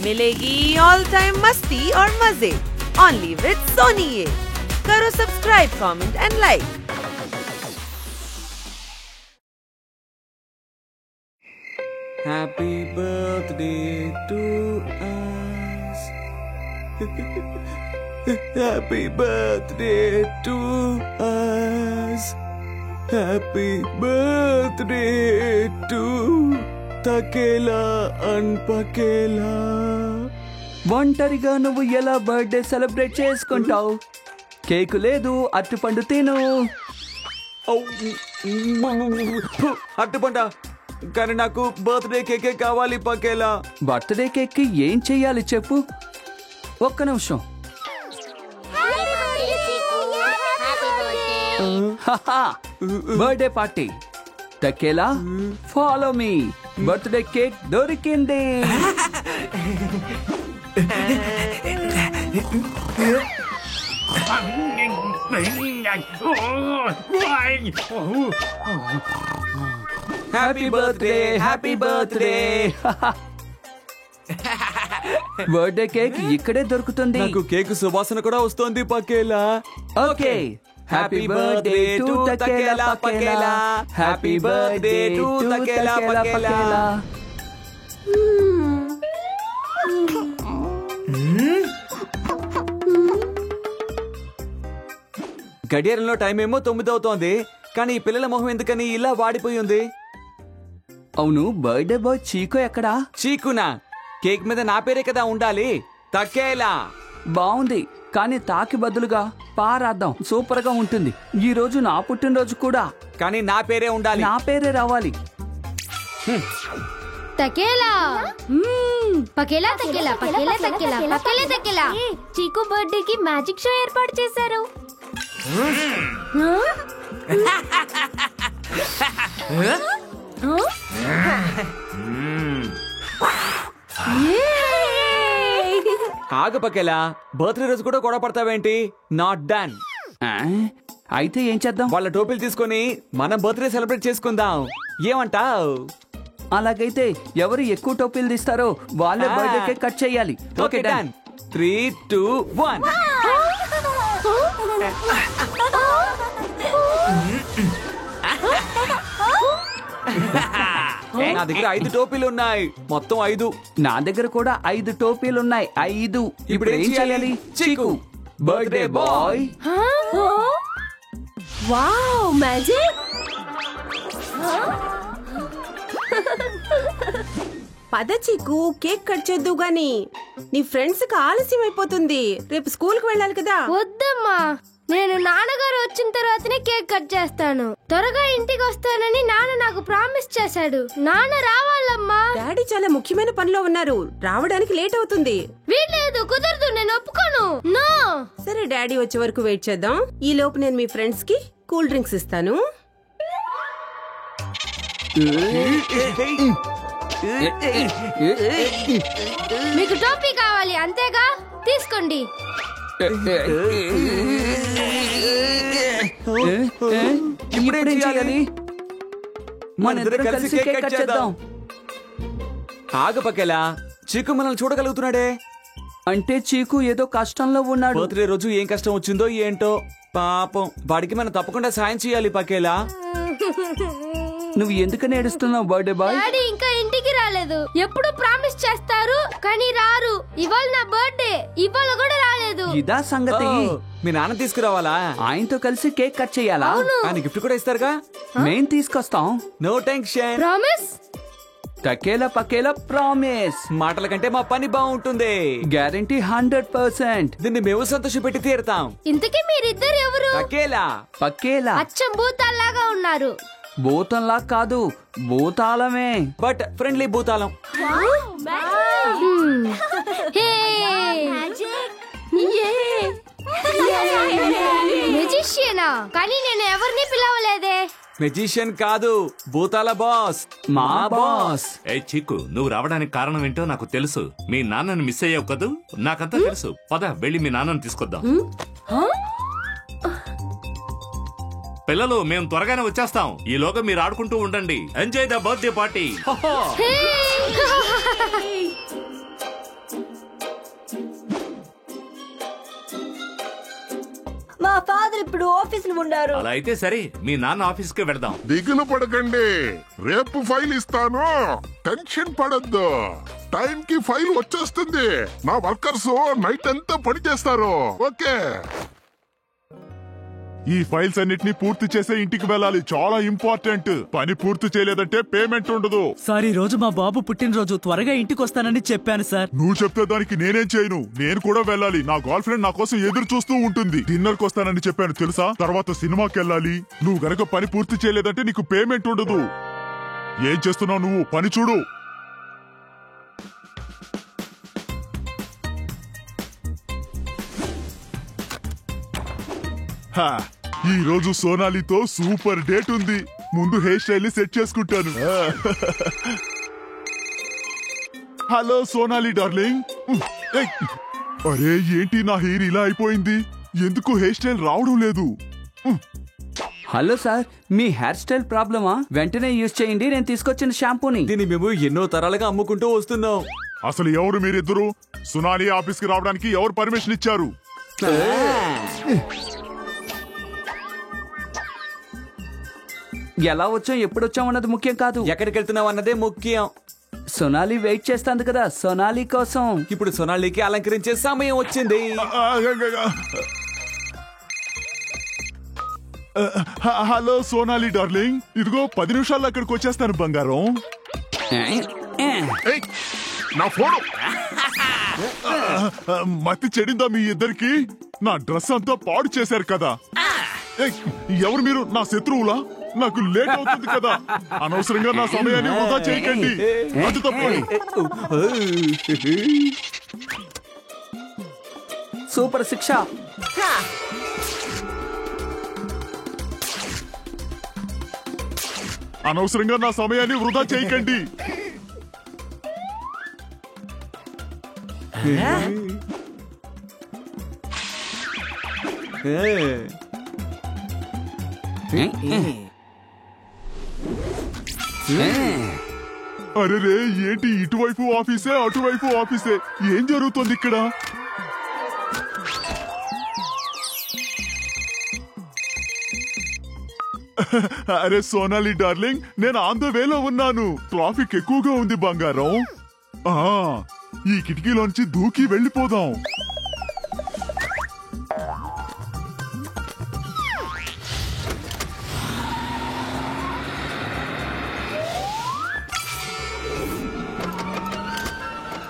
मिलेगी all time मस्ती और मजे ओनली विद सोनी। ये करो subscribe, comment and like. Happy birthday to us. Happy birthday to us. Happy birthday to Takela and Pakela. ఒంటరిగా నువ్వు ఎలా బర్త్డే సెలబ్రేట్ చేసుకుంటావు? కేక్ లేదు, అరటిపండు తిను. అరటిపండ కానీ నాకు బర్త్డే కేకే కావాలి పకేలా. బర్త్డే కేక్ కి ఏం చెయ్యాలి చెప్పు? ఒక్క నిమిషం. Birthday party Takela, follow me. Birthday cake దొరికింది. Happy birthday, happy birthday. Birthday cake ఇక్కడే దొరుకుతుంది. నాకు కేక్ సువాసన కూడా వస్తుంది Pakela. Okay, happy birthday to Takela Pakela. Happy birthday to Takela Pakela. గడియారంలో టైం ఏమో 9 అవుతోంది, కానీ ఈ పిల్లల మొహం ఎందుకని ఇలా వాడిపోయి ఉంది? అవును, బర్త్డే బాయ్ చీకో ఎక్కడా? చీకునా? కేక్ మీద నా పేరే కదా ఉండాలి, తకేలా. బాగుంది, కానీ తాకి బదులుగా పారాద్దాం, సూపర్ గా ఉంటుంది. ఈ రోజు నా పుట్టినరోజు కూడా, కానీ నా పేరే ఉండాలి. నా పేరే రావాలి. తకేలా పకేలా తకేలా పకేలా తకేలా పకేలా తకేలా. చీకు బర్త్డే కి మ్యాజిక్ షో ఏర్పాటు చేశారు. ఆగు పకేలా, బర్త్డే రోజు కూడా గొడవ పడతావేంటి? Not done. అయితే ఏం చేద్దాం? వాళ్ళ టోపీలు తీసుకొని మనం బర్త్డే సెలబ్రేట్ చేసుకుందాం, ఏమంటావ్? అలాగైతే ఎవరు ఎక్కువ టోపీలు తీస్తారో వాళ్ళే బర్త్డే కేక్ కట్ చేయాలి. Okay done. 3, 2, 1. నా దగ్గర 5 టోపీలు ఉన్నాయి, మొత్తం 5. నా దగ్గర కూడా 5 టోపీలు ఉన్నాయి, 5. ఇప్పుడు ఏం చేయాలి? చీకు బర్త్డే బాయ్. Wow, magic. పద చీకు, కేక్ కట్ చేద్దు గాని. నీ ఫ్రెండ్స్ కి ఆలస్యం అయిపోతుంది, రేపు స్కూల్ కి వెళ్ళాలి కదా. వద్దమ్మా, నేను నాన్నగారు వచ్చిన తర్వాతనే కేక్ కట్ చేస్తాను. త్వరగా ఇంటికి వస్తానని నాన్న నాకు ప్రామిస్ చేశాడు. నాన్న రావాలమ్మా. డాడీ చాలా ముఖ్యమైన పనిలో ఉన్నారు, రావడానికి లేట్ అవుతుంది. వీల్లేదు, కుదరదు, నేను ఒప్పుకోను. నో. సరే, డాడీ వచ్చే వరకు వెయిట్ చేద్దాం. ఈ లోపు నేను మీ ఫ్రెండ్స్ కి కూల్ డ్రింక్స్ ఇస్తాను. మీకు టోపీ కావాలి అంతేగా, తీసుకోండి. ఇప్పుడేం చేయాలి? మన ఇద్దరం కలిసి కేక్ కట్ చేద్దాం. ఆగు పకేలా, చీకు మనల్ని చూడగలుగుతున్నాడే. అంటే చీకు ఏదో కష్టంలో ఉన్నాడు. బర్త్డే రోజు ఏం కష్టం వచ్చిందో ఏంటో పాపం, వాడికి మనం తప్పకుండా సాయం చేయాలి పకేలా. నువ్వు ఎందుకని ఏడుస్తున్నావు బర్త్డే బాయ్? డాడీ ఇంకా ఇంటికి రాలేదు. ఎప్పుడు ప్రామిస్ చేస్తారు కానీ రారు. ఇవాళ నా బర్త్డే, ఇవాళ కూడా రాలేదు. ఇదా సంగతి. మీ నాన్న తీసుకురావాలా? ఆయనతో కలిసి కేక్ కట్ చేయాలా? ఆయన గిఫ్ట్ కూడా ఇస్తారుగా. మేం తీసుకొస్తాం. No tension. ప్రామిస్. తకేలా పకేలా ప్రామిస్. మాటల కంటే మా పని బాగుంటుంది. గ్యారంటీ 100%. దీన్ని మేము సంతోషపెట్టి తీరుతాం. ఇంతకీ మీరిద్దరు ఎవరు? తకేలా పకేలా. అచ్చం భూతాల్లాగా ఉన్నారు. భూతంలా కాదు, భూతాలమే. But friendly భూతాలం. మెజిషియనా? కానీ నేను ఎవరిని పిలవలేదే. మెజిషియన్ కాదు, భూతాల బాస్, మా బాస్. ఏ చిక్కు, నువ్వు రావడానికి కారణం ఏంటో నాకు తెలుసు. మీ నాన్నని మిస్ అయ్యావు కదూ, నాకంతా తెలుసు. పద వెళ్ళి మీ నాన్నని తీసుకొద్దాం. పిల్లలు, మేము త్వరగానే వచ్చేస్తాం. ఈలోగా మీరు ఆడుకుంటూ ఉండండి. Enjoy the birthday party. రోజులు ఇప్పుడు ఆఫీసులు ఉన్నారు. అలా అయితే సరే, మీ నాన్న ఆఫీస్కి వెళదాం. దిగులు పడకండి, రేపు ఫైల్ ఇస్తాను. టెన్షన్ పడద్దు, టైం కి ఫైల్ వచ్చేస్తుంది. నా వర్కర్స్ నైట్ అంతా పని చేస్తారు. ఓకే, ఈ ఫైల్స్ అన్నిటిని పూర్తి చేసే ఇంటికి వెళ్ళాలి. చాలా ఇంపార్టెంట్. పని పూర్తి చేయలేదంటే పేమెంట్ ఉండదు. సార్, ఈ రోజు మా బాబు పుట్టినరోజు, త్వరగా ఇంటికి వస్తానని చెప్పాను సార్. నువ్వు చెప్తే దానికి నేనేం చేయను. నేను కూడా వెళ్ళాలి. నా గర్ల్ ఫ్రెండ్ నా కోసం ఎదురు చూస్తూ ఉంటుంది. డిన్నర్ కి వస్తానని చెప్పాను తెలుసా. తర్వాత సినిమాకి వెళ్ళాలి. నువ్వు గనక పని పూర్తి చేయలేదంటే నీకు పేమెంట్ ఉండదు. ఏం చేస్తున్నావు నువ్వు? పని చూడు. ఈ రోజు సోనాలితో సూపర్ డేట్ ఉంది. ముందు హెయిర్ స్టైల్ ని సెట్ చేసుకుంటాను. Hello Sonali darling. అరే ఏంటి నా హెయిర్ ఇలా అయిపోయింది? ఎందుకు హెయిర్ స్టైల్ రావడం లేదు? హలో సార్, మీ హెయిర్ స్టైల్ ప్రాబ్లమా? వెంటనే యూజ్ చేయండి నేను తీసుకొచ్చిన షాంపూని. దీన్ని మేము ఎన్నో తరాలుగా అమ్ముకుంటూ వస్తున్నాం. అసలు ఎవరు మీరిద్దరు? సోనాలి ఆఫీస్ కి రావడానికి ఎవరు పర్మిషన్ ఇచ్చారు? ఎలా వచ్చాం ఎప్పుడు వచ్చాం అన్నది ముఖ్యం కాదు, ఎక్కడికి వెళ్తున్నావు అన్నదే ముఖ్యం. సోనాలి వెయిట్ చేస్తాంది కదా, సోనాలి కోసం. ఇప్పుడు సోనాలికి అలంకరించే సమయం వచ్చింది. హలో సోనాలి డార్లింగ్, ఇదిగో 10 నిమిషాల్లో అక్కడికి వచ్చేస్తాను బంగారం. నా ఫోను. మతి చెడిందా మీ ఇద్దరికి? నా డ్రెస్ అంతా పాడు చేశారు కదా. ఎవరు మీరు? నా శత్రువులా? నాకు లేట్ అవుతుంది కదా. అనవసరంగా నా సమయాన్ని వృధా చేయకండి. అది తప్పదు. సూపర్ శిక్ష. అనవసరంగా నా సమయాన్ని వృధా చేయకండి. అరే ఏంటి ఇటువైపు ఆఫీసే అటువైపు ఆఫీసే? ఏం జరుగుతుంది ఇక్కడ? అరే సోనాలి డార్లింగ్, నేను ఆన్ ద వేలో ఉన్నాను. ట్రాఫిక్ ఎక్కువగా ఉంది బంగారం. ఈ కిటికీలోంచి దూకి వెళ్ళిపోదాం.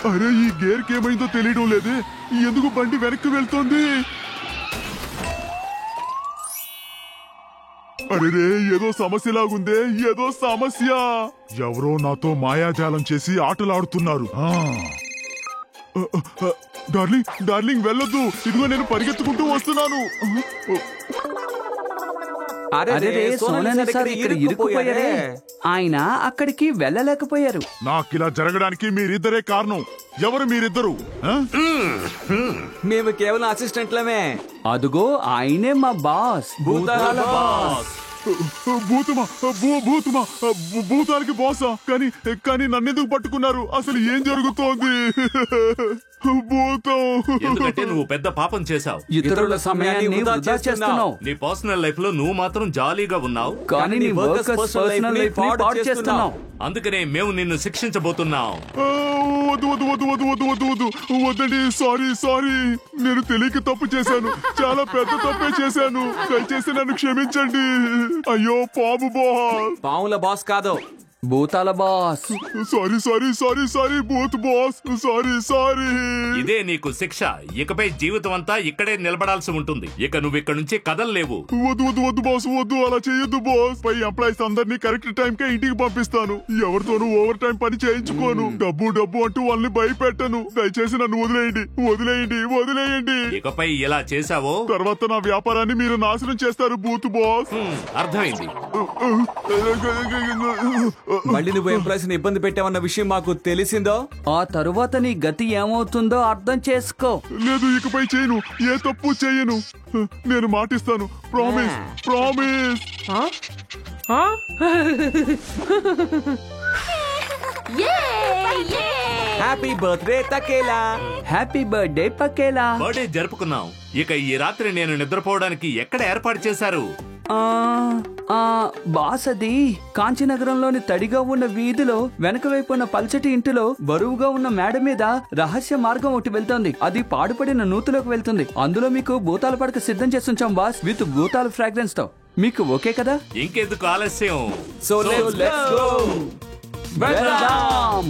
అరే ఈ గేర్ కేమైందో తెలియడం లేదే. ఎందుకు బండి వెనక్కి వెళ్తోంది? అరే ఏదో సమస్యలాగుందే. ఏదో సమస్య. ఎవరో నాతో మాయాజాలం చేసి ఆటలాడుతున్నారు. డార్లింగ్ డార్లింగ్ వెళ్ళొద్దు. ఇదిగో నేను పరిగెత్తుకుంటూ వస్తున్నాను. ఇరుక్కుపోయారే. ఆయన అక్కడికి వెళ్ళలేకపోయారు. నాకిలా జరగడానికి మీరిద్దరే కారణం. ఎవరు మీరిద్దరు? మేము కేవలం అసిస్టెంట్లమే. అదుగో ఆయనే మా బాస్, భూతాల బాస్. భూతమా? భూతమా? భూతానికి బాసా? కానీ నన్నెందుకు పట్టుకున్నారు? అసలు ఏం జరుగుతోంది? భూతం. ఎందుకంటే నువ్వు పెద్ద పాపం చేశావు. ఇతరుల సమయాన్ని వృధా చేస్తున్నావు. నీ పర్సనల్ లైఫ్ లో నువ్వు మాత్రం జాలీగా ఉన్నావు, కానీ నీ వర్కర్స్ పర్సనల్ లైఫ్ ని పాడు చేస్తున్నావు. అందుకనే మేము నిన్ను శిక్షించబోతున్నాం. వద్దండి. సారీ. నేను తెలియక తప్పు చేశాను. చాలా పెద్ద తప్పే చేశాను. దయచేసి నన్ను క్షమించండి. అయ్యో పాము బాస్. పాముల బాస్ కాదు, భూతాల బాస్. సారీ భూత్ బాస్. సారీ. ఇదే నీకు శిక్ష. ఇకపై జీవితం అంతా ఇక్కడే నిలబడాల్సి ఉంటుంది. ఇక నువ్వు ఇక్కడ నుంచి కదలలేవు. వద్దు బాస్, వద్దు. అలా చేయొద్దు బాస్. పై ఎంప్లాయీస్ అందరినీ కరెక్ట్ టైం కే ఇంటికి పంపిస్తాను. ఎవరితోనూ ఓవర్ టైం పని చేయించుకోను. డబ్బు అంటూ వాళ్ళని భయపెట్టను. దయచేసి నన్ను వదిలేయండి. ఇకపై ఇలా చేశావో తర్వాత నా వ్యాపారాన్ని మీరు నాశనం చేస్తారు భూత్ బాస్. అర్థమైంది. మళ్ళీ నువ్వు ఎంప్లాయీస్ ని ఇబ్బంది పెట్టావన్న విషయం మాకు తెలిసిందో, ఆ తరువాత నీ గతి ఏమవుతుందో అర్థం చేసుకో. లేదు, ఇకపై చేయను. ఏ తప్పు చేయను. నేను మాటిస్తాను. Promise. Happy birthday Takela. Happy birthday Pakela. Birthday జరుపుకున్నాం. ఇక ఈ రాత్రి నేను నిద్రపోవడానికి ఎక్కడ ఏర్పాటు చేశారు? బాస్, అది కాంచీనగరంలోని తడిగా ఉన్న వీధిలో వెనక వైపు ఉన్న పల్చటి ఇంటిలో బరువుగా ఉన్న మేడ మీద రహస్య మార్గం ఒకటి వెళ్తోంది. అది పాడుపడిన నూతిలోకి వెళ్తుంది. అందులో మీకు భూతాల పడక సిద్ధం చేసి ఉంచాం బాస్, విత్ భూతాల ఫ్రాగ్రెన్స్ తో. మీకు ఓకే కదా? ఇంకెందుకు ఆలస్యం? So let's go. వెళ్దాం.